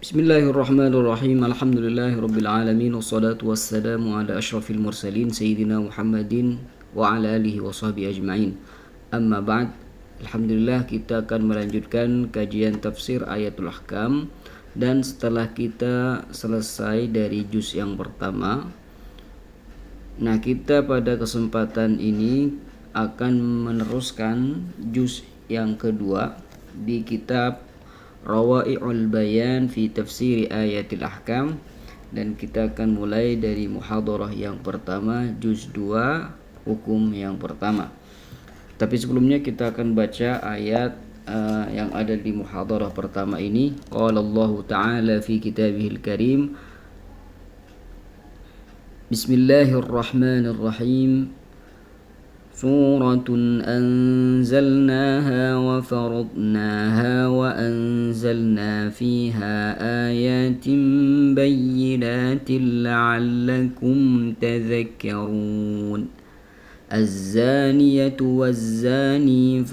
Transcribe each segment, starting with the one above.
Bismillahirrahmanirrahim. Alhamdulillahirabbil alamin wassalatu wassalamu ala asyrafil mursalin sayyidina Muhammadin wa ala alihi wa sahbihi ajmain. Amma ba'd. Alhamdulillah, kita akan melanjutkan kajian tafsir Ayatul Ahkam, dan setelah kita selesai dari juz yang pertama, nah kita pada kesempatan ini akan meneruskan juz yang kedua di kitab Rawai'ul Bayan fi Tafsiri Ayatil Ahkam, dan kita akan mulai dari muhadarah yang pertama, juz 2, hukum yang pertama. Tapi sebelumnya kita akan baca ayat yang ada di muhadarah pertama ini. Qala Allah Ta'ala fi kitabihil karim, Bismillahirrahmanirrahim. سورة أنزلناها وفرضناها وأنزلنا فيها آيات بينات لعلكم تذكرون الزانية والزاني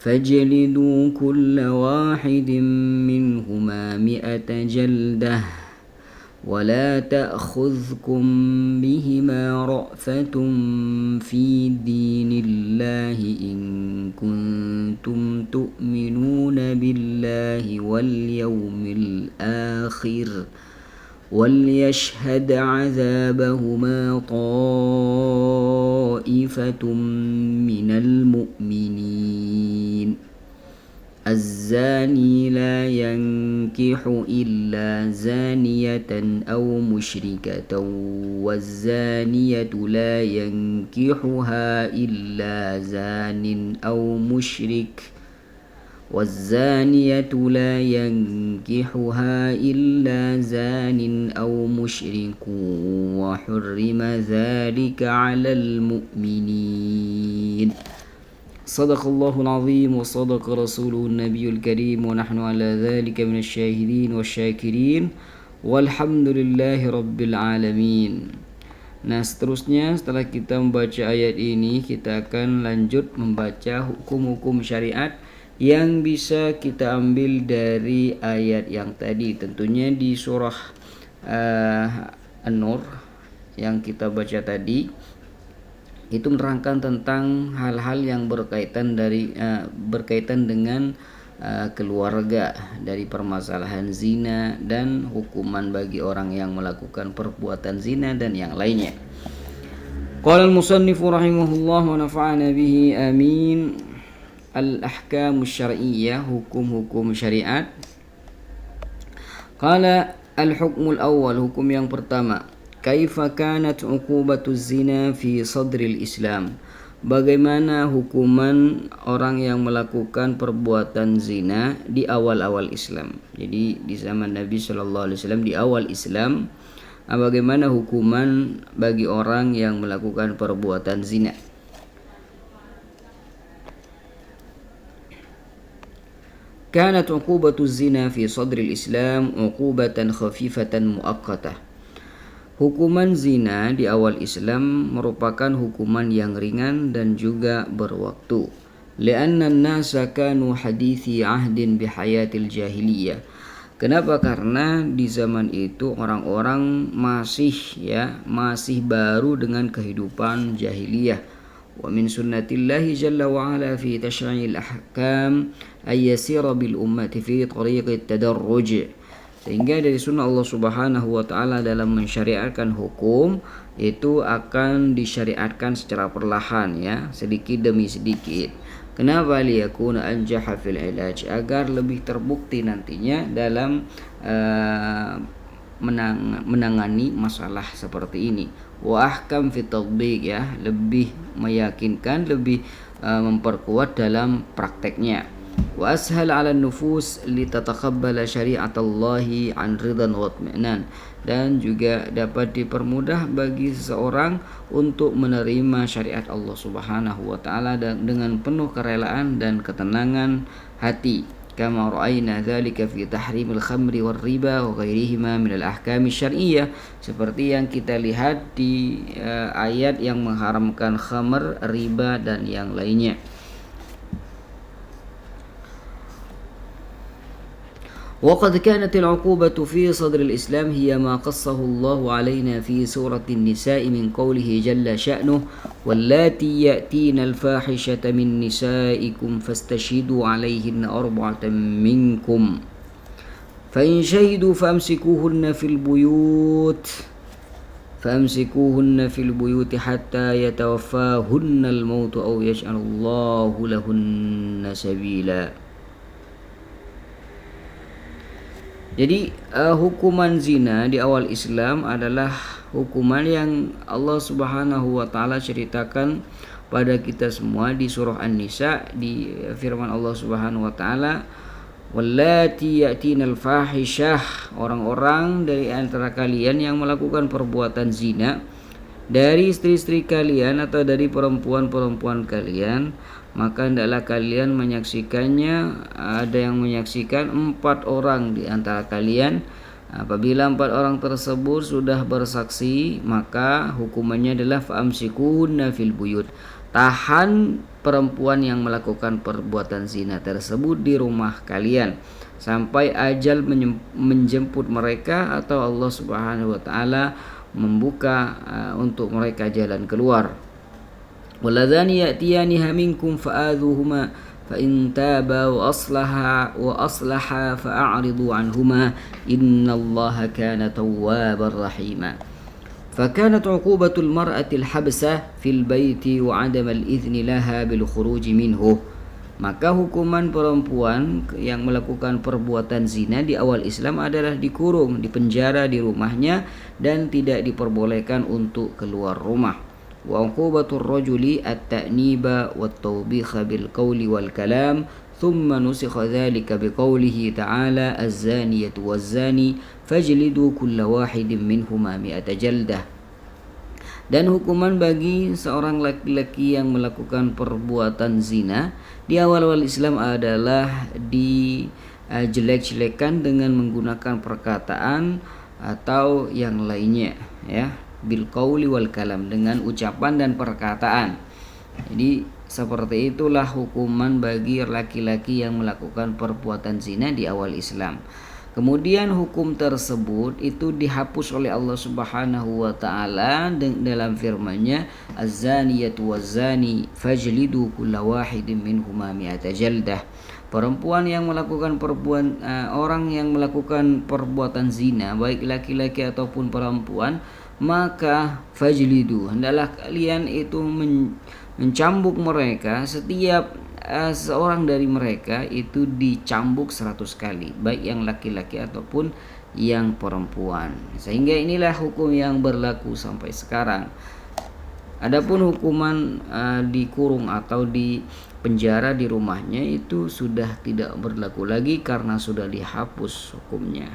فاجلدوا كل واحد منهما 100 جلدة ولا تأخذكم بهما رأفة في دين الله إن كنتم تؤمنون بالله واليوم الآخر وليشهد عذابهما طائفة من المؤمنين الزاني لا ينكح إلا زانية أو مشركة والزانية لا ينكحها إلا زان أو مشرك والزانية لا ينكحها إلا زان أو مشرك وحرم ذلك على المؤمنين Sadaqallahul azim wa sadaqa rasuluhu nabiyul karim wa nahnu ala dhalika minasy syahidin wasyakirin walhamdulillahi rabbil alamin. Nah, seterusnya setelah kita membaca ayat ini, kita akan lanjut membaca hukum-hukum syariat yang bisa kita ambil dari ayat yang tadi, tentunya di surah An-Nur yang kita baca tadi. Itu menerangkan tentang hal-hal yang berkaitan dengan keluarga, dari permasalahan zina dan hukuman bagi orang yang melakukan perbuatan zina dan yang lainnya. Qala al-musannifu rahimahullah wa nafa'ana bihi amin. Al-ahkamus syar'iyyah, hukum-hukum syariat. Qala al-hukmul awwal, hukum yang pertama. Kaifa kanat uqubatuz zina fi sadril Islam? Bagaimana hukuman orang yang melakukan perbuatan zina di awal-awal Islam? Jadi di zaman Nabi sallallahu alaihi wasallam, di awal Islam, bagaimana hukuman bagi orang yang melakukan perbuatan zina? Kanat uqubatuz zina fi sadril Islam uqubatan khafifatan muaqqatah. Hukuman zina di awal Islam merupakan hukuman yang ringan dan juga berwaktu. Li'anna an-nasa kanu hadithi ahdin bihayatil jahiliyah. Kenapa? Karena di zaman itu orang-orang masih baru dengan kehidupan jahiliyah. Wa min sunnatillahi jalla wa ala fi tashri'il ahkam ay yasira bil ummati fi tariqit tadarruj. Sehingga dari sunnah Allah subhanahu wa ta'ala dalam mensyariatkan hukum itu akan disyariatkan secara perlahan, sedikit demi sedikit. Kenapa? Liyakuna anjaha fil ilaj, agar lebih terbukti nantinya dalam menangani masalah seperti ini. Wa ahkam fit tatbiq, lebih meyakinkan, lebih memperkuat dalam prakteknya. Wa ashal 'ala nufus litataqabbala syari'atallahi 'an ridhan wa itminan, dan juga dapat dipermudah bagi seseorang untuk menerima syariat Allah Subhanahu wa taala dengan penuh kerelaan dan ketenangan hati. Kama ra'ayna dzalika fi tahrimil khamri war riba wa ghairihima min al ahkam syar'iyyah, seperti yang kita lihat di ayat yang mengharamkan khamr, riba dan yang lainnya. وقد كانت العقوبة في صدر الإسلام هي ما قصه الله علينا في سورة النساء من قوله جل شأنه واللاتي يأتين الفاحشة من نسائكم فاستشهدوا عليهن أربعة منكم فإن شهدوا فأمسكوهن في البيوت حتى يتوفاهن الموت أو يجعل الله لهن سبيلا. Jadi hukuman zina di awal Islam adalah hukuman yang Allah Subhanahu wa taala ceritakan pada kita semua di surah An-Nisa, di firman Allah Subhanahu wa taala, wallati ya'tinal fahishah, orang-orang dari antara kalian yang melakukan perbuatan zina dari istri-istri kalian atau dari perempuan-perempuan kalian, maka hendaklah kalian menyaksikannya. Ada yang menyaksikan 4 orang di antara kalian. Apabila 4 orang tersebut sudah bersaksi, maka hukumannya adalah fa'amsikuhunna fil buyut, tahan perempuan yang melakukan perbuatan zina tersebut di rumah kalian sampai ajal menjemput mereka atau Allah Subhanahu wa taala membuka untuk mereka jalan keluar. Waladzani ya'tiyaniha minkum fa'adhuhuma fa in taba wa aslaha fa'aridu anhuma innallaha kana tawwabar rahima. فكانت عقوبة المرأة الحبسة في البيت وعدم الإذن لها بالخروج منه. Maka hukuman perempuan yang melakukan perbuatan zina di awal Islam adalah dikurung, dipenjara di rumahnya dan tidak diperbolehkan untuk keluar rumah. Wa uqubatur rajuli at-ta'niba wat-tawbikha bil qawli wal kalam thumma nusikha dzalika biqaulihi ta'ala az-zaniyatu waz-zani fajlidu kulla wahidin minhuma mi'ata jaldah. Dan hukuman bagi seorang laki-laki yang melakukan perbuatan zina di awal-awal Islam adalah dijelek-jelekan dengan menggunakan perkataan atau yang lainnya, ya, bil qauli wal kalam, dengan ucapan dan perkataan. Jadi seperti itulah hukuman bagi laki-laki yang melakukan perbuatan zina di awal Islam. Kemudian hukum tersebut itu dihapus oleh Allah Subhanahu wa taala dalam firman-Nya, az-zaniyatu waz-zani fajlidu kulla wahidin minhuma mi'ata jaldah. Perempuan yang melakukan orang yang melakukan perbuatan zina, baik laki-laki ataupun perempuan, maka fajlidu, hendaklah kalian itu mencambuk mereka. Setiap seorang dari mereka itu dicambuk 100 kali, baik yang laki-laki ataupun yang perempuan. Sehingga inilah hukum yang berlaku sampai sekarang. Adapun hukuman dikurung atau di penjara di rumahnya itu sudah tidak berlaku lagi karena sudah dihapus hukumnya.